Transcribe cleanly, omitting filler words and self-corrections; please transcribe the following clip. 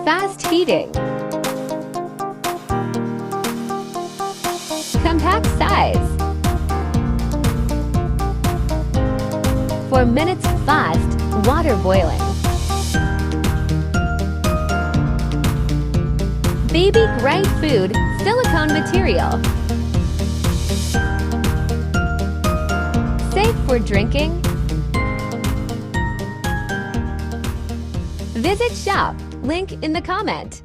Fast heating. Compact size. 4 minutes fast water boiling. Baby grade food, silicone material. Safe for drinking. Visit shop, link in the comment.